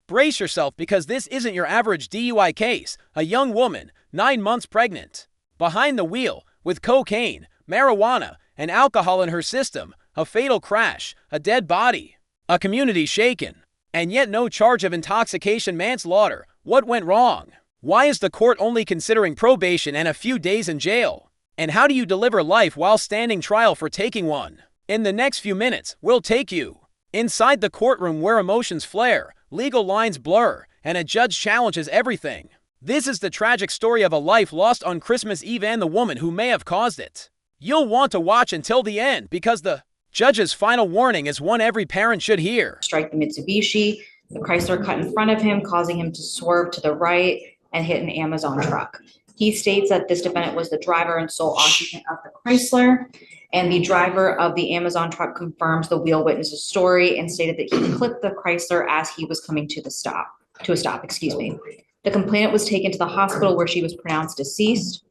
Brace yourself because this isn't your average DUI case. A young woman, 9 months pregnant, behind the wheel with cocaine, marijuana, and alcohol in her system, a fatal crash, a dead body, a community shaken, and yet no charge of intoxication manslaughter. What went wrong? Why is the court only considering probation and a few days in jail? And how do you deliver life while standing trial for taking one? In the next few minutes, we'll take you inside the courtroom where emotions flare, legal lines blur, and a judge challenges everything. This is the tragic story of a life lost on Christmas Eve and the woman who may have caused it. You'll want to watch until the end because the judge's final warning is one every parent should hear. Strike the Mitsubishi, the Chrysler cut in front of him, causing him to swerve to the right and hit an Amazon truck. He states that this defendant was the driver and sole occupant of the Chrysler, and the driver of the Amazon truck confirms the wheel witness's story and stated that he clipped the Chrysler as he was coming to a stop. The complainant was taken to the hospital where she was pronounced deceased.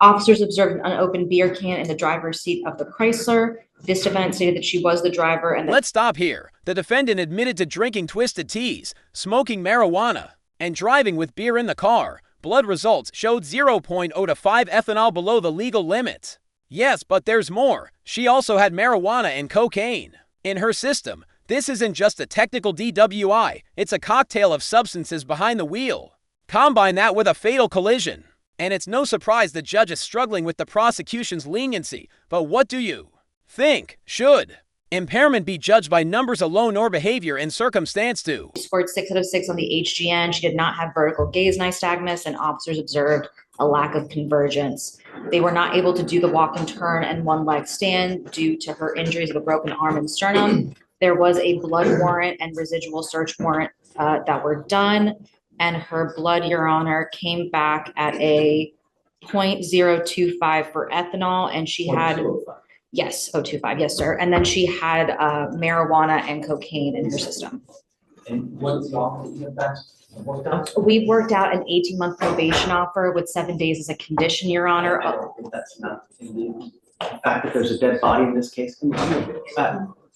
Officers observed an unopened beer can in the driver's seat of the Chrysler. This defendant stated that she was the driver and Let's stop here. The defendant admitted to drinking twisted teas, smoking marijuana, and driving with beer in the car. Blood results showed 0.0 to 5 ethanol below the legal limit. Yes, but there's more. She also had marijuana and cocaine in her system. This isn't just a technical DWI. It's a cocktail of substances behind the wheel. Combine that with a fatal collision. And it's no surprise the judge is struggling with the prosecution's leniency. But what do you think? Should impairment be judged by numbers alone or behavior and circumstance too? She scored 6 out of 6 on the HGN. She did not have vertical gaze nystagmus, and officers observed a lack of convergence. They were not able to do the walk and turn and one leg stand due to her injuries of a broken arm and sternum. There was a blood warrant and residual search warrant that were done, and her blood, Your Honor, came back at a 0.025 for ethanol, and she had, yes, 0.25, yes, sir. And then she had marijuana and cocaine in her system. And what's the offer that you have worked out? We worked out an 18-month probation offer with 7 days as a condition, Your Honor. That's not the fact that there's a dead body in this case.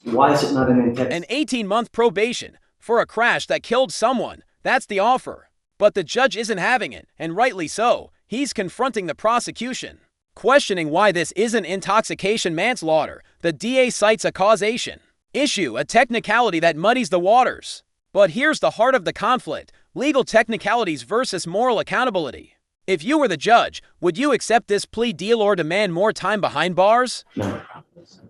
Why is it not an intense? An 18-month probation for a crash that killed someone. That's the offer. But the judge isn't having it, and rightly so. He's confronting the prosecution, questioning why this isn't intoxication manslaughter. The DA cites a causation issue, a technicality that muddies the waters. But here's the heart of the conflict: legal technicalities versus moral accountability. If you were the judge, would you accept this plea deal or demand more time behind bars? No,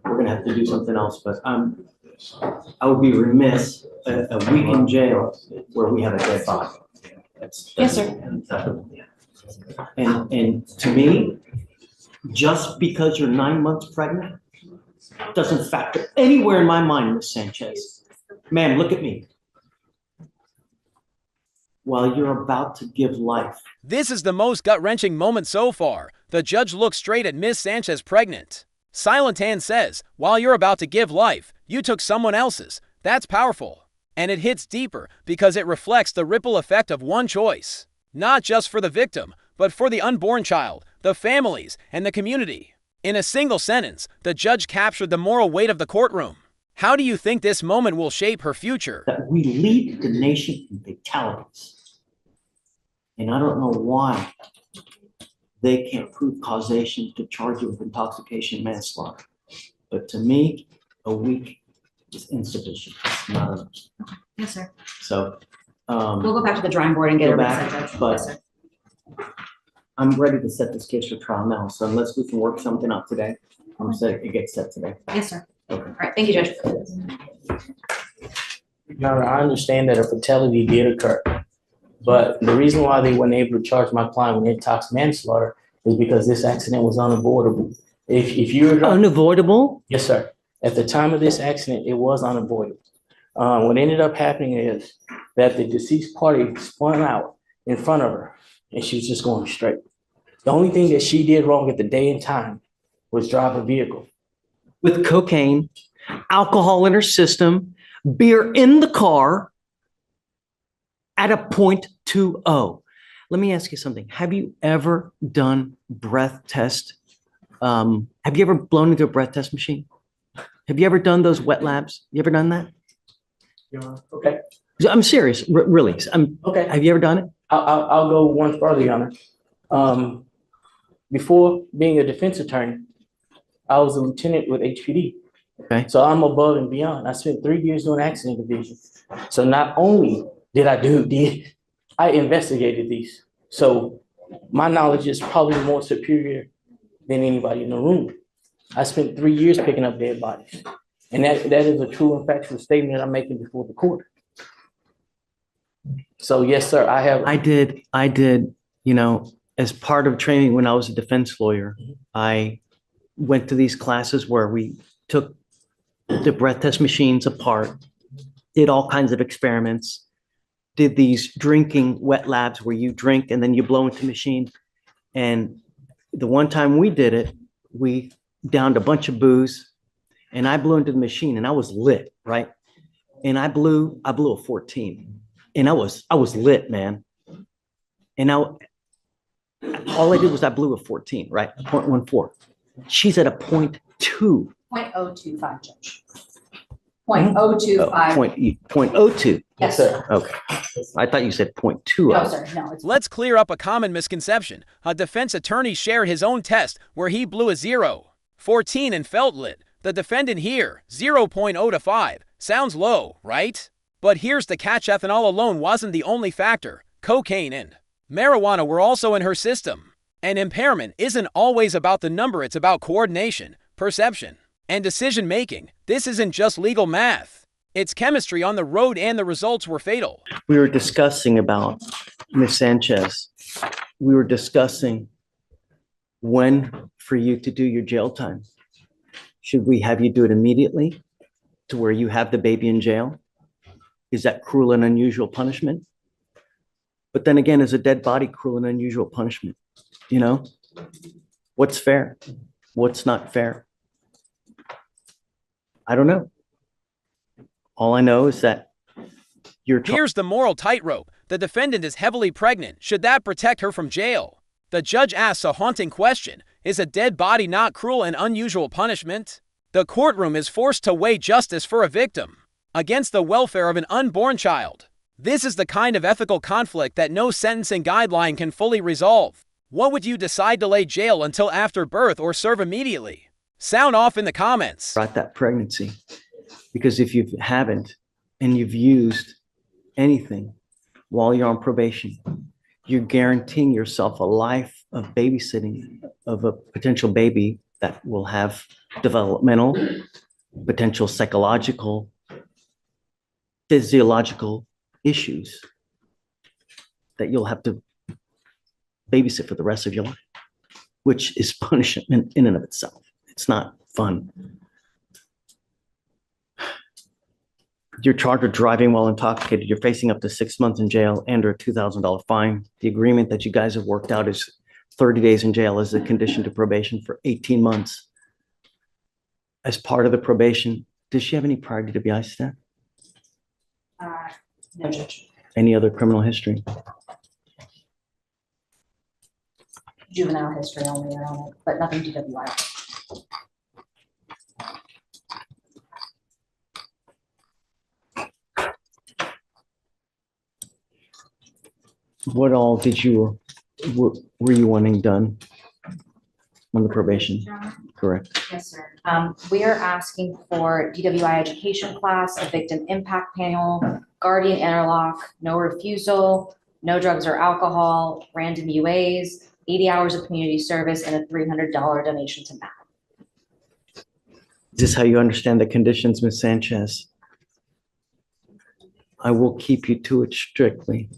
we're going to have to do something else, but I would be remiss a week in jail where we have a dead body. Yes, sir. And to me, just because you're 9 months pregnant doesn't factor anywhere in my mind, Ms. Sanchez. Ma'am, look at me. While you're about to give life. This is the most gut-wrenching moment so far. The judge looks straight at Ms. Sanchez pregnant. Silent Hand says, while you're about to give life, you took someone else's. That's powerful. And it hits deeper because it reflects the ripple effect of one choice. Not just for the victim, but for the unborn child, the families, and the community. In a single sentence, the judge captured the moral weight of the courtroom. How do you think this moment will shape her future? That we lead the nation in fatalities. And I don't know why they can't prove causation to charge you with intoxication manslaughter. But to me, a week is insufficient. It's not enough. Okay. Yes, sir. So We'll go back to the drawing board and get go a back, reset, Judge. but Yes, sir. I'm ready to set this case for trial now. So unless we can work something out today, I'm saying it gets set today. Yes, sir. Okay. All right, thank you, Judge. Your Honor, I understand that a fatality did occur, but the reason why they weren't able to charge my client with intox manslaughter is because this accident was unavoidable. If you're Unavoidable? Yes, sir. At the time of this accident, it was unavoidable. What ended up happening is that the deceased party spun out in front of her, and she was just going straight. The only thing that she did wrong at the day and time was drive a vehicle. With cocaine, alcohol in her system, beer in the car at a 0.20. Let me ask you something. Have you ever done breath test? Have you ever blown into a breath test machine? Have you ever done those wet labs? You ever done that? Your Honor, okay. I'm serious, really. Okay. Have you ever done it? I'll go one further, Your Honor. Before being a defense attorney, I was a lieutenant with HPD. Okay. So I'm above and beyond. I spent 3 years doing accident division. So not only did I investigated these. So my knowledge is probably more superior than anybody in the room. I spent 3 years picking up dead bodies. And that is a true and factual statement I'm making before the court. So yes, sir, I have. I did, as part of training when I was a defense lawyer, I went to these classes where we took the breath test machines apart, did all kinds of experiments, did these drinking wet labs where you drink and then you blow into the machine. And the one time we did it, we downed a bunch of booze and I blew into the machine and I was lit, right? And I blew a 14 and I was lit, man. And all I did was I blew a 14, right? 0.14. She's at a 0.2. 0.025, Judge. 0.025. 0.02. Yes, sir. Okay. I thought you said 0.2. No, sir, no. It's Let's clear up a common misconception. A defense attorney shared his own test where he blew a 0.14 and felt lit. The defendant here, 0.025. Sounds low, right? But here's the catch: ethanol alone wasn't the only factor. Cocaine and marijuana were also in her system. And impairment isn't always about the number, it's about coordination, perception, and decision-making. This isn't just legal math. It's chemistry on the road, and the results were fatal. We were discussing about Ms. Sanchez. We were discussing when for you to do your jail time. Should we have you do it immediately to where you have the baby in jail? Is that cruel and unusual punishment? But then again, is a dead body cruel and unusual punishment? What's fair? What's not fair? I don't know. All I know is that Here's the moral tightrope. The defendant is heavily pregnant. Should that protect her from jail? The judge asks a haunting question. Is a dead body not cruel and unusual punishment? The courtroom is forced to weigh justice for a victim against the welfare of an unborn child. This is the kind of ethical conflict that no sentencing guideline can fully resolve. What would you decide: delay jail until after birth or serve immediately? Sound off in the comments. brought that pregnancy. Because if you haven't and you've used anything while you're on probation, you're guaranteeing yourself a life of babysitting of a potential baby that will have developmental, potential psychological, physiological issues that you'll have to babysit for the rest of your life, which is punishment in and of itself. It's not fun. You're charged with driving while intoxicated. You're facing up to 6 months in jail and or a $2,000 fine. The agreement that you guys have worked out is 30 days in jail as a condition to probation for 18 months. As part of the probation, does she have any prior DWI staff? No, Judge. Any other criminal history? Juvenile history only, Your Honor, but nothing DWI. What all were you wanting done on the probation? Correct. Yes, sir. We are asking for DWI education class, a victim impact panel, guardian interlock, no refusal, no drugs or alcohol, random UAs, 80 hours of community service, and a $300 donation to MAP. Is this how you understand the conditions, Ms. Sanchez? I will keep you to it strictly.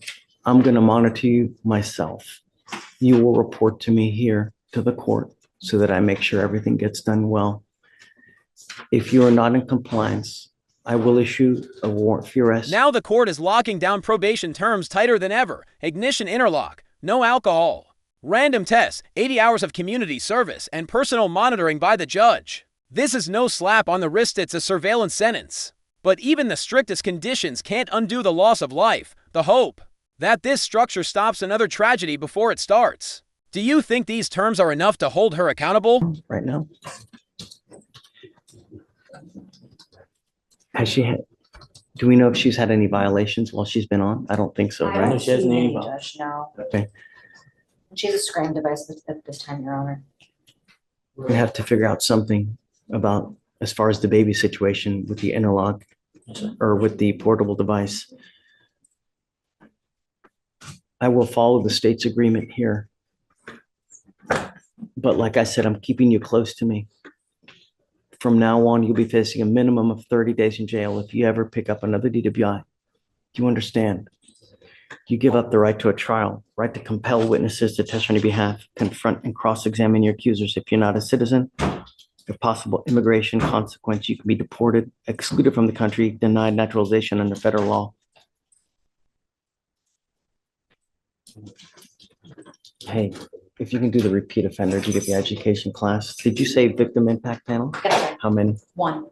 I'm going to monitor you myself. You will report to me here to the court so that I make sure everything gets done well. If you are not in compliance, I will issue a warrant for your arrest. Now the court is locking down probation terms tighter than ever. Ignition interlock, no alcohol, random tests, 80 hours of community service, and personal monitoring by the judge. This is no slap on the wrist, it's a surveillance sentence. But even the strictest conditions can't undo the loss of life, the hope that this structure stops another tragedy before it starts. Do you think these terms are enough to hold her accountable? Right now? Has she had, Do we know if she's had any violations while she's been on? I don't think so, I right? haven't She hasn't seen any any, Judge, no. Okay. She has a screen device at this time, Your Honor. We have to figure out something about as far as the baby situation with the interlock or with the portable device. I will follow the state's agreement here. But like I said, I'm keeping you close to me. From now on, you'll be facing a minimum of 30 days in jail if you ever pick up another DWI. Do you understand? You give up the right to a trial, right to compel witnesses to testify on your behalf, confront and cross-examine your accusers. If you're not a citizen, if possible immigration consequence, you can be deported, excluded from the country, denied naturalization under federal law. Hey, if you can do the repeat offender, do you get the education class? Did you say victim impact panel? Yes, sir. How many? One.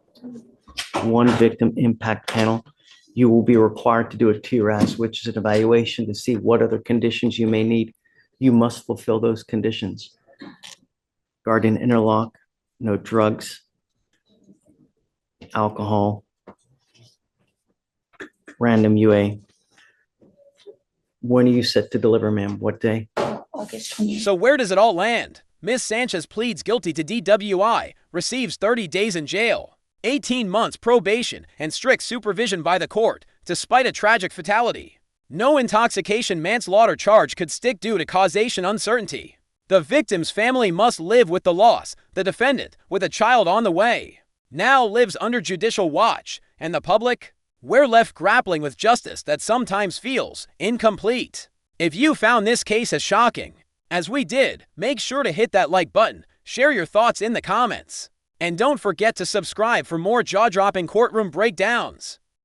One victim impact panel. You will be required to do a TRAS, which is an evaluation to see what other conditions you may need. You must fulfill those conditions. Guardian interlock, no drugs, alcohol, random UA. When are you set to deliver, ma'am? What day? August 28th. So where does it all land? Miss Sanchez pleads guilty to DWI, receives 30 days in jail, 18 months probation, and strict supervision by the court, despite a tragic fatality. No intoxication manslaughter charge could stick due to causation uncertainty. The victim's family must live with the loss. The defendant, with a child on the way, now lives under judicial watch, and the public? We're left grappling with justice that sometimes feels incomplete. If you found this case as shocking as we did, make sure to hit that like button, share your thoughts in the comments, and don't forget to subscribe for more jaw-dropping courtroom breakdowns.